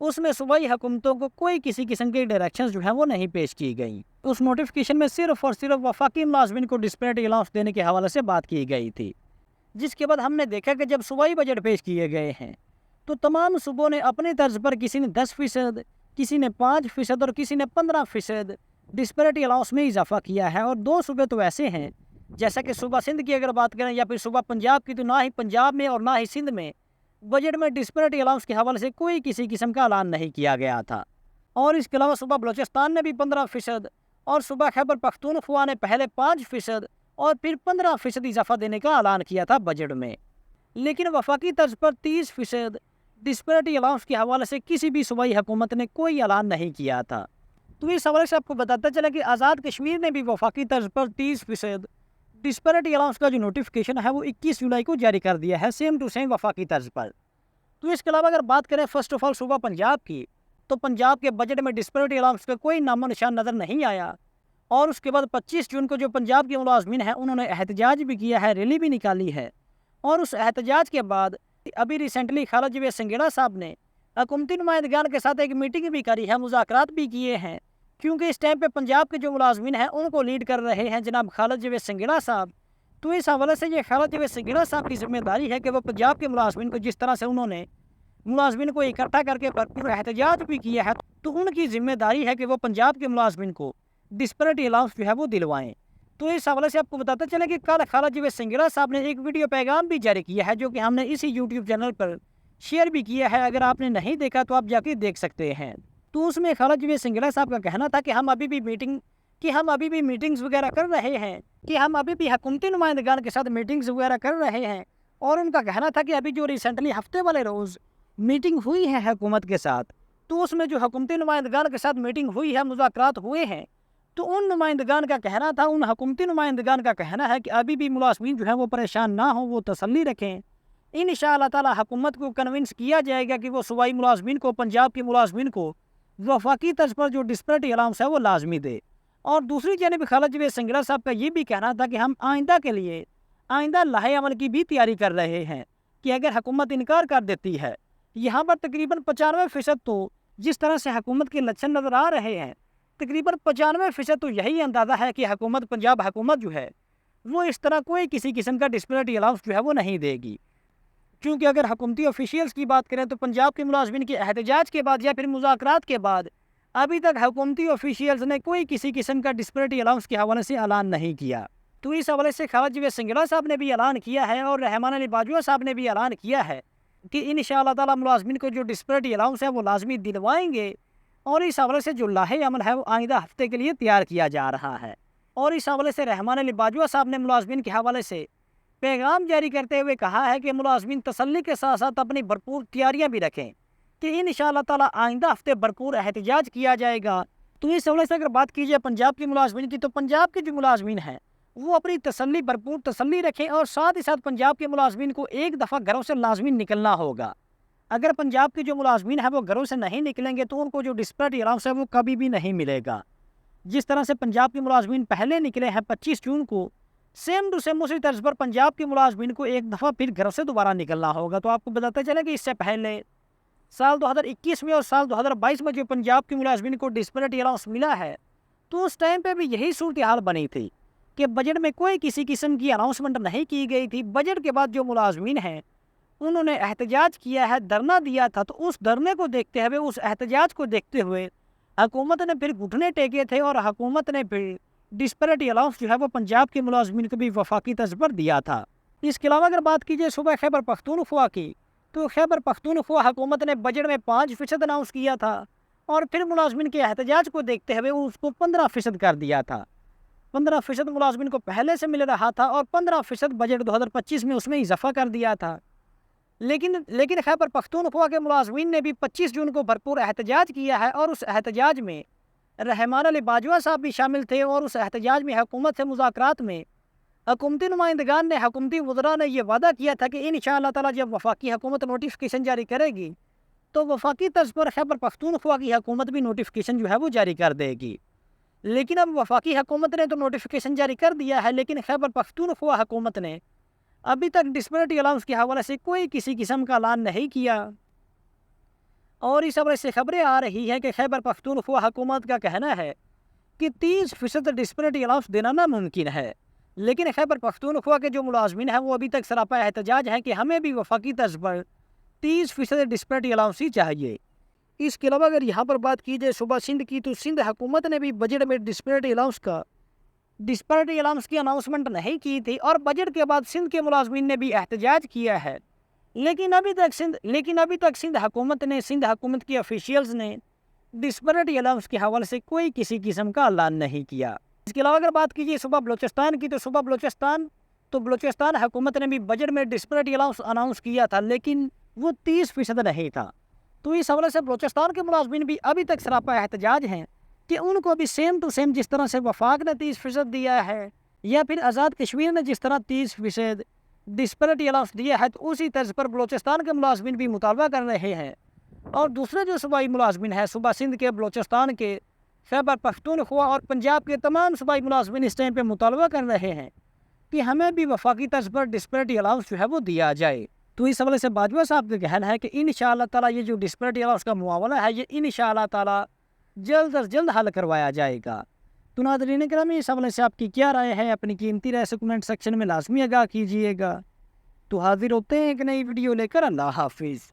اس میں صوبائی حکومتوں کو کوئی کسی قسم کی ڈائریکشنز جو ہیں وہ نہیں پیش کی گئیں۔ اس نوٹیفکیشن میں صرف اور صرف وفاقی ملازمین کو ڈسپیرٹی الاؤنس دینے کے حوالے سے بات کی گئی تھی، جس کے بعد ہم نے دیکھا کہ جب صوبائی بجٹ پیش کیے گئے ہیں تو تمام صوبوں نے اپنی طرز پر کسی نے 10%، کسی نے 5% اور کسی نے 15% ڈسپیرٹی الاؤنس میں اضافہ کیا ہے۔ اور 2 صوبے تو ایسے ہیں جیسا کہ صوبہ سندھ کی اگر بات کریں یا پھر صوبہ پنجاب کی، تو نہ ہی پنجاب میں اور نہ ہی سندھ میں بجٹ میں ڈسپیرٹی الاؤنس کے حوالے سے کوئی کسی قسم کا اعلان نہیں کیا گیا تھا۔ اور اس کے علاوہ صوبہ بلوچستان نے بھی 15% اور صوبہ خیبر پختونخوا نے پہلے 5% اور پھر 15% اضافہ دینے کا اعلان کیا تھا بجٹ میں، لیکن وفاقی طرز پر 30% ڈسپیرٹی الاؤنس کے حوالے سے کسی بھی صوبائی حکومت نے کوئی اعلان نہیں کیا تھا۔ تو اس حوالے سے آپ کو بتاتا چلا کہ آزاد کشمیر نے بھی وفاقی طرز پر 30% ڈسپیرٹی الاؤنس کا جو نوٹیفکیشن ہے وہ 21 جولائی کو جاری کر دیا ہے، سیم ٹو سیم وفاقی طرز پر۔ تو اس کے علاوہ اگر بات کریں فرسٹ آف آل صوبہ پنجاب کی، تو پنجاب کے بجٹ میں ڈسپیرٹی الاؤنس کا کوئی نام و نشان نظر نہیں آیا۔ اور اس کے بعد 25 جون کو جو پنجاب کے ملازمین ہیں انہوں نے احتجاج بھی کیا ہے، ریلی بھی نکالی ہے۔ اور اس احتجاج کے بعد ابھی ریسنٹلی خالد جوید سنگیڑا صاحب نے حکومتی نمائندگان کے ساتھ ایک میٹنگ بھی کری ہے، مذاکرات بھی کیے ہیں، کیونکہ اس ٹائم پہ پنجاب کے جو ملازمین ہیں ان کو لیڈ کر رہے ہیں جناب خالد جوید سنگیڑا صاحب۔ تو اس حوالے سے یہ خالد جوید سنگیڑا صاحب کی ذمہ داری ہے کہ وہ پنجاب کے ملازمین کو جس طرح سے انہوں نے ملازمین کو اکٹھا کر کے بھرپور احتجاج بھی کیا ہے، تو ان کی ذمہ داری ہے کہ وہ پنجاب کے ملازمین کو ڈسپیرٹی الاؤنس جو ہے وہ دلوائیں۔ تو اس حوالے سے آپ کو بتاتا چلے کہ کل خالد جوید سنگیڑا صاحب نے ایک ویڈیو پیغام بھی جاری کیا ہے جو کہ ہم نے اسی یوٹیوب چینل پر شیئر بھی کیا ہے، اگر آپ نے نہیں دیکھا تو آپ جا کے دیکھ سکتے ہیں۔ تو اس میں خالد جوید سنگیڑا صاحب کا کہنا تھا کہ ہم ابھی بھی میٹنگز وغیرہ کر رہے ہیں، کہ ہم ابھی بھی حکومتی نمائندگان کے ساتھ میٹنگز وغیرہ کر رہے ہیں۔ اور ان کا کہنا تھا کہ ابھی جو ریسنٹلی ہفتے والے روز میٹنگ ہوئی ہے حکومت کے ساتھ، تو اس میں جو حکومتی نمائندگان کے ساتھ میٹنگ ہوئی ہے، مذاکرات ہوئے ہیں، تو ان نمائندگان کا کہنا تھا، ان حکومتی نمائندگان کا کہنا ہے کہ ابھی بھی ملازمین جو ہیں وہ پریشان نہ ہوں، وہ تسلی رکھیں۔ انشاءاللہ تعالی حکومت کو کنونس کیا جائے گا کہ وہ صوبائی ملازمین کو، پنجاب کے ملازمین کو وفاقی طرز پر جو ڈسپیرٹی الاؤنس ہے وہ لازمی دے۔ اور دوسری جانب خالد جوید سنگیڑا صاحب کا یہ بھی کہنا تھا کہ ہم آئندہ کے لیے لائحہ عمل کی بھی تیاری کر رہے ہیں کہ اگر حکومت انکار کر دیتی ہے، یہاں پر تقریباً 95% تو جس طرح سے حکومت کے لچھن نظر آ رہے ہیں، تقریباً 95% تو یہی اندازہ ہے کہ پنجاب حکومت جو ہے وہ اس طرح کوئی کسی قسم کا ڈسپیرٹی الاؤنس جو ہے وہ نہیں دے گی۔ کیونکہ اگر حکومتی آفیشیلز کی بات کریں تو پنجاب کے ملازمین کے احتجاج کے بعد یا پھر مذاکرات کے بعد ابھی تک حکومتی آفیشیلز نے کوئی کسی قسم کا ڈسپیرٹی الاؤنس کے حوالے سے اعلان نہیں کیا۔ تو اس حوالے سے خالد جوید سنگیڑا صاحب نے بھی اعلان کیا ہے اور رحمان علی باجوہ صاحب نے بھی اعلان کیا ہے کہ انشاءاللہ تعالی ملازمین کو جو ڈسپیرٹی الاؤنس ہے وہ لازمی دلوائیں گے۔ اور اس حوالے سے جو لائحہ عمل ہے وہ آئندہ ہفتے کے لیے تیار کیا جا رہا ہے۔ اور اس حوالے سے رحمان علی باجوہ صاحب نے ملازمین کے حوالے سے پیغام جاری کرتے ہوئے کہا ہے کہ ملازمین تسلی کے ساتھ ساتھ اپنی بھرپور تیاریاں بھی رکھیں کہ انشاءاللہ تعالی آئندہ ہفتے بھرپور احتجاج کیا جائے گا۔ تو اس حوالے سے اگر بات کی جائے پنجاب کے ملازمین کی، تو پنجاب کے جو ملازمین ہیں وہ اپنی بھرپور تسلی رکھیں، اور ساتھ ہی ساتھ پنجاب کے ملازمین کو ایک دفعہ گھروں سے لازمی نکلنا ہوگا۔ اگر پنجاب کے جو ملازمین ہیں وہ گھروں سے نہیں نکلیں گے تو ان کو جو ڈسپیرٹی الاؤنس ہے وہ کبھی بھی نہیں ملے گا۔ جس طرح سے پنجاب کے ملازمین پہلے نکلے ہیں 25 جون کو، سیم ٹو سیم اسی طرز پر پنجاب کے ملازمین کو ایک دفعہ پھر گھروں سے دوبارہ نکلنا ہوگا۔ تو آپ کو بتاتے چلیں کہ اس سے پہلے سال 2021 میں اور سال 2022 میں جو پنجاب کے ملازمین کو ڈسپیرٹی الاؤنس ملا ہے، تو اس ٹائم پہ بھی یہی صورتحال بنی تھی کہ بجٹ میں کوئی کسی قسم کی اناؤنسمنٹ نہیں کی گئی تھی۔ بجٹ کے بعد جو ملازمین ہیں انہوں نے احتجاج کیا ہے، دھرنا دیا تھا، تو اس دھرنے کو دیکھتے ہوئے، اس احتجاج کو دیکھتے ہوئے حکومت نے پھر گھٹنے ٹیکے تھے، اور حکومت نے پھر ڈسپیرٹی الاؤنس جو ہے وہ پنجاب کے ملازمین کو بھی وفاقی طرز پر دیا تھا۔ اس کے علاوہ اگر بات کی جائے صوبہ خیبر پختونخوا کی، تو خیبر پختونخوا حکومت نے بجٹ میں 5% اناؤنس کیا تھا، اور پھر ملازمین کے احتجاج کو دیکھتے ہوئے اس کو 15% کر دیا تھا۔ 15% ملازمین کو پہلے سے مل رہا تھا، اور 15% بجٹ 2025 میں اس میں اضافہ کر دیا تھا۔ لیکن خیبر پختونخوا کے ملازمین نے بھی 25 جون کو بھرپور احتجاج کیا ہے، اور اس احتجاج میں رحمان علی باجوہ صاحب بھی شامل تھے، اور اس احتجاج میں حکومت سے مذاکرات میں حکومتی نمائندگان نے، حکومتی وزراء نے یہ وعدہ کیا تھا کہ انشاءاللہ تعالی جب وفاقی حکومت نوٹیفکیشن جاری کرے گی تو وفاقی طرز پر خیبر پختونخوا کی حکومت بھی نوٹیفکیشن جو ہے وہ جاری کر دے گی۔ لیکن اب وفاقی حکومت نے تو نوٹیفکیشن جاری کر دیا ہے، لیکن خیبر پختونخوا حکومت نے ابھی تک ڈسپیرٹی الاؤنس کے حوالے سے کوئی کسی قسم کا اعلان نہیں کیا۔ اور اس حوالے سے خبریں آ رہی ہیں کہ خیبر پختونخوا حکومت کا کہنا ہے کہ 30% ڈسپرٹی الاؤنس دینا ناممکن ہے، لیکن خیبر پختونخوا کے جو ملازمین ہیں وہ ابھی تک سراپا احتجاج ہیں کہ ہمیں بھی وفاقی طرز پر 30% ڈسپرٹی الاؤنس ہی چاہیے۔ اس کے علاوہ اگر یہاں پر بات کی جائے صوبہ سندھ کی، تو سندھ حکومت نے بھی بجٹ میں ڈسپرٹی الاؤنس کی اناؤنسمنٹ نہیں کی تھی، اور بجٹ کے بعد سندھ کے ملازمین نے بھی احتجاج کیا ہے، لیکن ابھی تک سندھ حکومت کی آفیشیلز نے ڈسپرٹی الاؤنس کے حوالے سے کوئی کسی قسم کا اعلان نہیں کیا۔ اس کے علاوہ اگر بات کیجیے صوبہ بلوچستان کی، تو بلوچستان حکومت نے بھی بجٹ میں ڈسپرٹی الاؤنس اناؤنس کیا تھا، لیکن وہ 30% نہیں تھا۔ تو اس حوالے سے بلوچستان کے ملازمین بھی ابھی تک سراپا احتجاج ہیں کہ ان کو بھی سیم ٹو سیم جس طرح سے وفاق نے 30% دیا ہے، یا پھر آزاد کشمیر نے جس طرح 30% ڈسپرٹی الاؤنس دیا ہے، تو اسی طرز پر بلوچستان کے ملازمین بھی مطالبہ کر رہے ہیں۔ اور دوسرے جو صوبائی ملازمین ہیں، صوبہ سندھ کے، بلوچستان کے، خیبر پختونخوا اور پنجاب کے تمام صوبائی ملازمین اس ٹائم پہ مطالبہ کر رہے ہیں کہ ہمیں بھی وفاقی طرز پر ڈسپرٹی الاؤنس جو ہے وہ دیا جائے۔ تو اس حوالے سے باجوہ صاحب کا کہنا ہے کہ انشاءاللہ تعالیٰ یہ جو ڈسپرٹی الاؤنس کا معاملہ ہے، یہ انشاءاللہ تعالیٰ جلد از جلد حل کروایا جائے گا۔ تو ناظرین گرامی، اس حوالے سے آپ کی کیا رائے ہے؟ اپنی قیمتی رائے سے کمنٹ سیکشن میں لازمی آگاہ کیجیے گا۔ تو حاضر ہوتے ہیں ایک نئی ویڈیو لے کر۔ اللہ حافظ۔